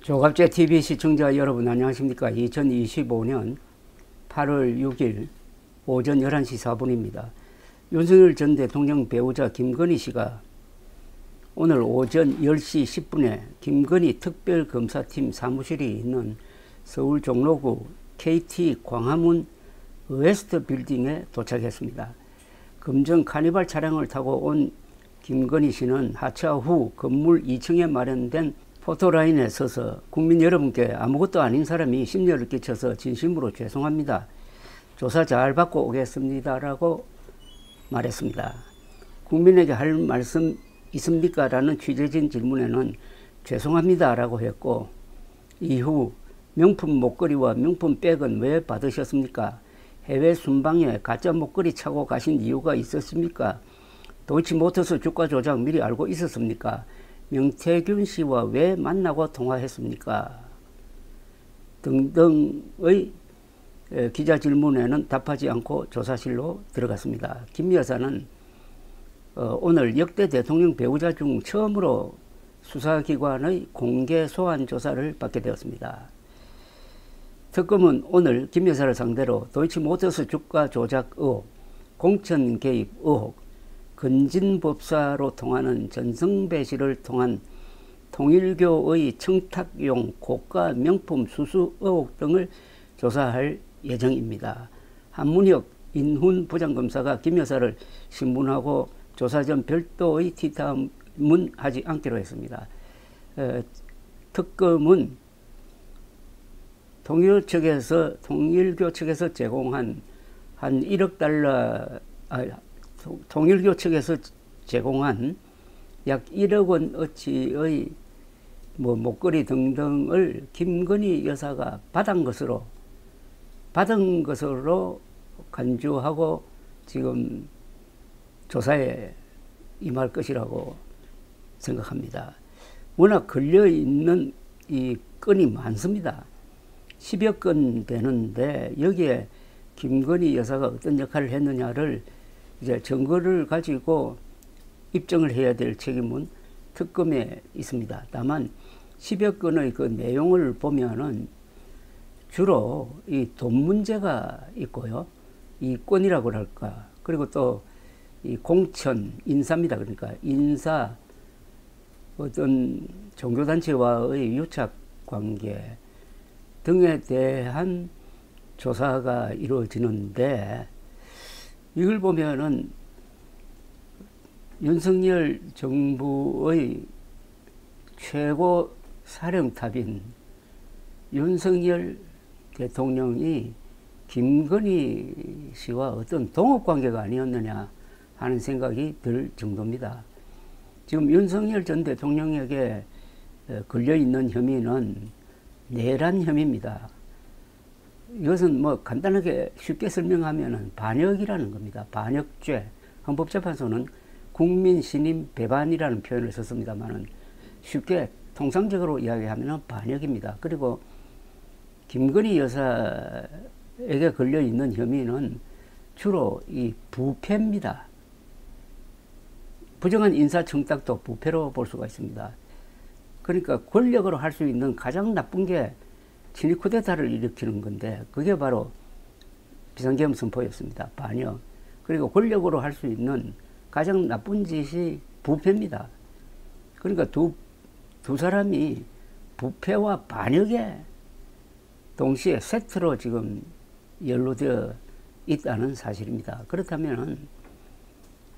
조갑제 TV 시청자 여러분 안녕하십니까. 2025년 8월 6일 오전 11시 4분입니다. 윤석열 전 대통령 배우자 김건희 씨가 오늘 오전 10시 10분에 김건희 특별검사팀 사무실이 있는 서울 종로구 KT 광화문 웨스트 빌딩에 도착했습니다. 금정 카니발 차량을 타고 온 김건희 씨는 하차 후 건물 2층에 마련된 포토라인에 서서 국민 여러분께 아무것도 아닌 사람이 심려를 끼쳐서 진심으로 죄송합니다. 조사 잘 받고 오겠습니다. 라고 말했습니다. 국민에게 할 말씀 있습니까? 라는 취재진 질문에는 죄송합니다. 라고 했고, 이후 명품 목걸이와 명품 백은 왜 받으셨습니까? 해외 순방에 가짜 목걸이 차고 가신 이유가 있었습니까? 도이치모터스 주가 조작 미리 알고 있었습니까? 명태균 씨와 왜 만나고 통화했습니까? 등등의 기자 질문에는 답하지 않고 조사실로 들어갔습니다. 김 여사는 오늘 역대 대통령 배우자 중 처음으로 수사기관의 공개 소환 조사를 받게 되었습니다. 특검은 오늘 김 여사를 상대로 도이치모터스 주가 조작 의혹, 공천 개입 의혹, 건진법사로 통하는 전성배 씨를 통한 통일교의 청탁용 고가 명품 수수 의혹 등을 조사할 예정입니다. 한문혁 인훈 부장검사가 김 여사를 신문하고 조사 전 별도의 티탐은 하지 않기로 했습니다. 특검은 통일교 측에서 제공한 한 1억 달러, 통일교 측에서 제공한 약 1억 원어치의 목걸이 등등을 김건희 여사가 받은 것으로 간주하고 지금 조사에 임할 것이라고 생각합니다. 워낙 걸려있는 이 건이 많습니다. 10여 건 되는데 여기에 김건희 여사가 어떤 역할을 했느냐를 이제 증거를 가지고 입증을 해야 될 책임은 특검에 있습니다. 다만 10여 건의 그 내용을 보면은 주로 이 돈 문제가 있고요. 이권이라고 할까. 그리고 또 이 공천, 인사입니다. 그러니까 인사, 어떤 종교단체와의 유착관계 등에 대한 조사가 이루어지는데 이걸 보면은 윤석열 정부의 최고 사령탑인 윤석열 대통령이 김건희 씨와 어떤 동업관계가 아니었느냐 하는 생각이 들 정도입니다. 지금 윤석열 전 대통령에게 걸려있는 혐의는 내란 혐의입니다. 이것은 뭐 간단하게 쉽게 설명하면 반역이라는 겁니다. 반역죄. 헌법재판소는 국민 신임 배반이라는 표현을 썼습니다만은 쉽게 통상적으로 이야기하면 반역입니다. 그리고 김건희 여사에게 걸려 있는 혐의는 주로 이 부패입니다. 부정한 인사청탁도 부패로 볼 수가 있습니다. 그러니까 권력으로 할 수 있는 가장 나쁜 게 친위 쿠데타를 일으키는 건데 그게 바로 비상계엄 선포였습니다. 반역. 그리고 권력으로 할 수 있는 가장 나쁜 짓이 부패입니다. 그러니까 두 사람이 부패와 반역에 동시에 세트로 지금 연루되어 있다는 사실입니다. 그렇다면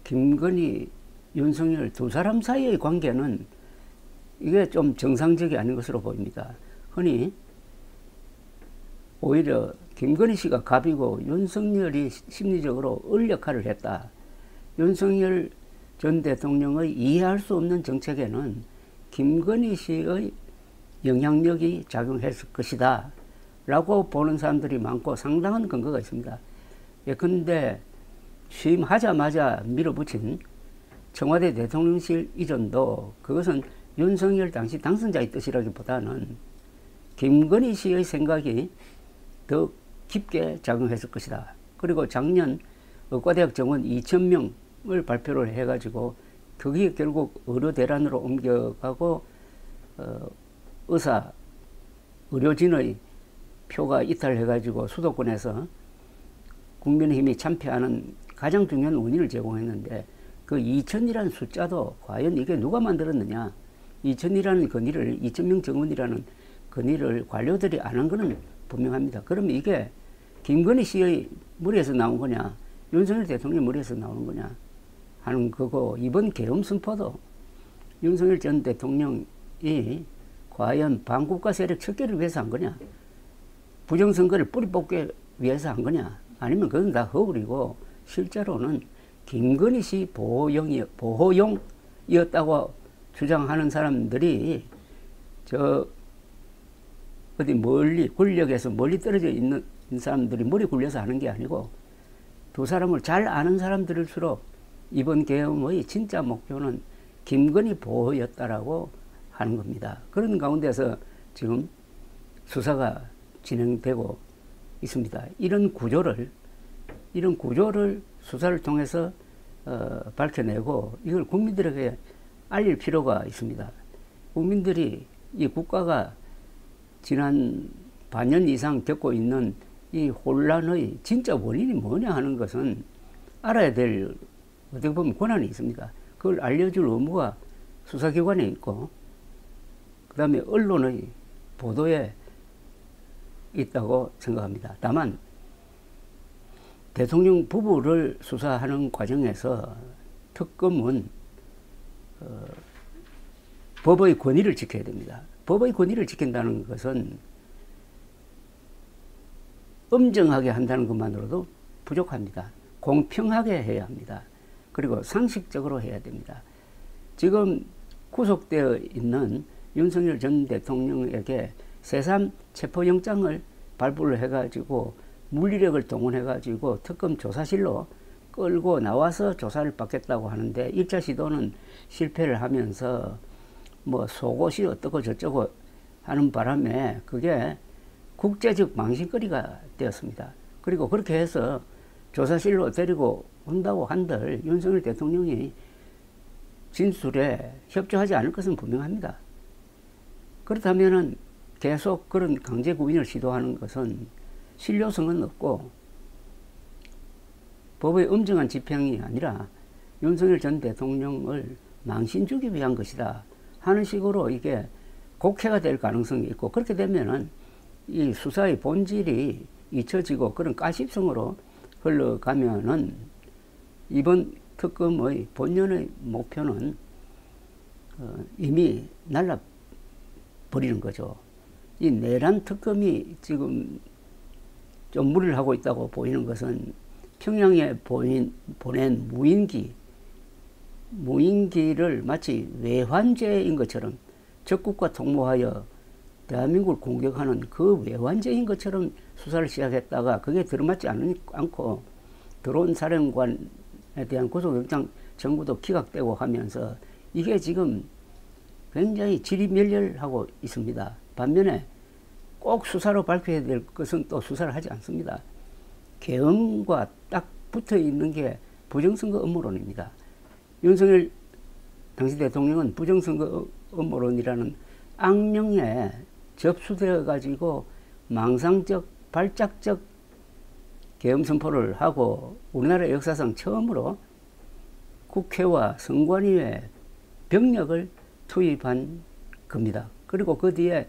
김건희, 윤석열 두 사람 사이의 관계는 이게 좀 정상적이 아닌 것으로 보입니다. 흔히 오히려 김건희 씨가 갑이고 윤석열이 심리적으로 을 역할을 했다. 윤석열 전 대통령의 이해할 수 없는 정책에는 김건희 씨의 영향력이 작용했을 것이다 라고 보는 사람들이 많고 상당한 근거가 있습니다. 예컨대 취임하자마자 밀어붙인 청와대 대통령실 이전도 그것은 윤석열 당시 당선자의 뜻이라기보다는 김건희 씨의 생각이 더 깊게 작용했을 것이다. 그리고 작년 의과대학 정원 2,000명을 발표를 해가지고 그게 결국 의료대란으로 옮겨가고 의사 의료진의 표가 이탈해가지고 수도권에서 국민의힘이 참패하는 가장 중요한 원인을 제공했는데 그 2천이라는 숫자도 과연 이게 누가 만들었느냐. 2천이라는 건의를 2천명 정원이라는 건의를 관료들이 안 한 것은 분명합니다. 그러면 이게 김건희 씨의 머리에서 나온 거냐 윤석열 대통령 머리에서 나오는 거냐 하는 거고 이번 계엄 선포도 윤석열 전 대통령이 과연 반국가 세력 척결을 위해서 한 거냐 부정선거를 뿌리 뽑기 위해서 한 거냐 아니면 그건 다 허구이고 실제로는 김건희 씨 보호용이었다고 주장하는 사람들이 저 어디 멀리 권력에서 멀리 떨어져 있는 사람들이 머리 굴려서 하는 게 아니고 두 사람을 잘 아는 사람들일수록 이번 계엄의 진짜 목표는 김건희 보호였다라고 하는 겁니다. 그런 가운데서 지금 수사가 진행되고 있습니다. 이런 구조를 수사를 통해서 밝혀내고 이걸 국민들에게 알릴 필요가 있습니다. 국민들이 이 국가가 지난 반년 이상 겪고 있는 이 혼란의 진짜 원인이 뭐냐 하는 것은 알아야 될 어떻게 보면 권한이 있습니다. 그걸 알려줄 의무가 수사기관에 있고 그 다음에 언론의 보도에 있다고 생각합니다. 다만 대통령 부부를 수사하는 과정에서 특검은 법의 권위를 지켜야 됩니다. 법의 권위를 지킨다는 것은 엄정하게 한다는 것만으로도 부족합니다. 공평하게 해야 합니다. 그리고 상식적으로 해야 됩니다. 지금 구속되어 있는 윤석열 전 대통령에게 새삼 체포영장을 발부를 해가지고 물리력을 동원해가지고 특검 조사실로 끌고 나와서 조사를 받겠다고 하는데 1차 시도는 실패를 하면서 뭐 속옷이 어떻고 저쩌고 하는 바람에 그게 국제적 망신거리가 되었습니다. 그리고 그렇게 해서 조사실로 데리고 온다고 한들 윤석열 대통령이 진술에 협조하지 않을 것은 분명합니다. 그렇다면은 계속 그런 강제 구인을 시도하는 것은 실효성은 없고 법의 엄정한 집행이 아니라 윤석열 전 대통령을 망신 주기 위한 것이다 하는 식으로 이게 곡해가 될 가능성이 있고 그렇게 되면은 이 수사의 본질이 잊혀지고 그런 가십성으로 흘러가면은 이번 특검의 본연의 목표는 이미 날라버리는 거죠. 이 내란 특검이 지금 좀 무리를 하고 있다고 보이는 것은 평양에 보낸 무인기를 마치 외환죄인 것처럼 적국과 통모하여 대한민국을 공격하는 그 외환죄인 것처럼 수사를 시작했다가 그게 들어맞지 않고 들어온 사령관에 대한 구속영장 청구도 기각되고 하면서 이게 지금 굉장히 지리멸렬하고 있습니다. 반면에 꼭 수사로 밝혀야 될 것은 또 수사를 하지 않습니다. 계엄과 딱 붙어 있는 게 부정선거 음모론입니다. 윤석열 당시 대통령은 부정선거 음모론이라는 악명에 접수되어 가지고 망상적 발작적 계엄 선포를 하고 우리나라 역사상 처음으로 국회와 선관위에 병력을 투입한 겁니다. 그리고 그 뒤에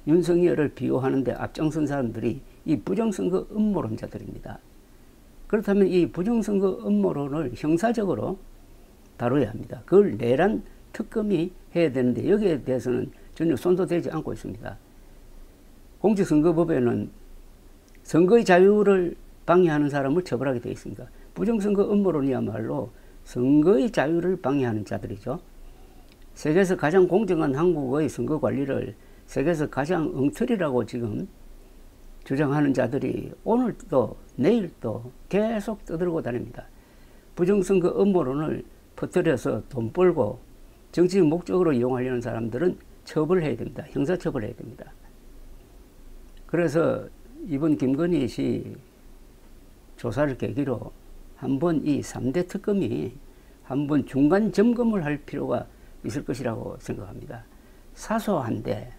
윤석열을 비호하는데 앞장선 사람들이 이 부정선거 음모론자들입니다. 그렇다면 이 부정선거 음모론을 형사적으로 다뤄야 합니다. 그걸 내란 특검이 해야 되는데 여기에 대해서는 전혀 손도 대지 않고 있습니다. 공직선거법에는 선거의 자유를 방해하는 사람을 처벌하게 되어 있습니다. 부정선거 음모론이야말로 선거의 자유를 방해하는 자들이죠. 세계에서 가장 공정한 한국의 선거 관리를 세계에서 가장 엉터리라고 지금 주장하는 자들이 오늘도 내일도 계속 떠들고 다닙니다. 부정선거 음모론을 퍼뜨려서 돈 벌고 정치적 목적으로 이용하려는 사람들은 처벌해야 됩니다. 형사처벌해야 됩니다. 그래서 이번 김건희 씨 조사를 계기로 한번 이 3대 특검이 한번 중간 점검을 할 필요가 있을 것이라고 생각합니다. 사소한데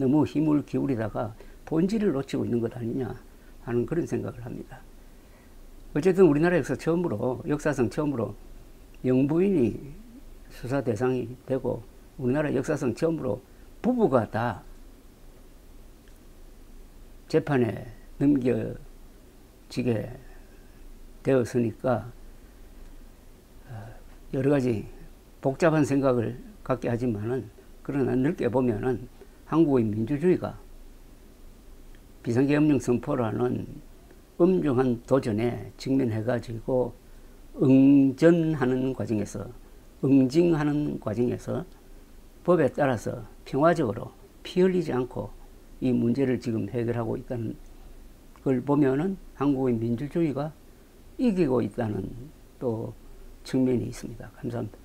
너무 힘을 기울이다가 본질을 놓치고 있는 것 아니냐 하는 그런 생각을 합니다. 어쨌든 우리나라에서 역사상 처음으로 영부인이 수사 대상이 되고 우리나라 역사상 처음으로 부부가 다 재판에 넘겨지게 되었으니까 여러 가지 복잡한 생각을 갖게 하지만은, 그러나 넓게 보면은 한국의 민주주의가 비상계엄령 선포라는 엄중한 도전에 직면해가지고 응징하는 과정에서 법에 따라서 평화적으로 피 흘리지 않고 이 문제를 지금 해결하고 있다는 걸 보면은 한국의 민주주의가 이기고 있다는 또 측면이 있습니다. 감사합니다.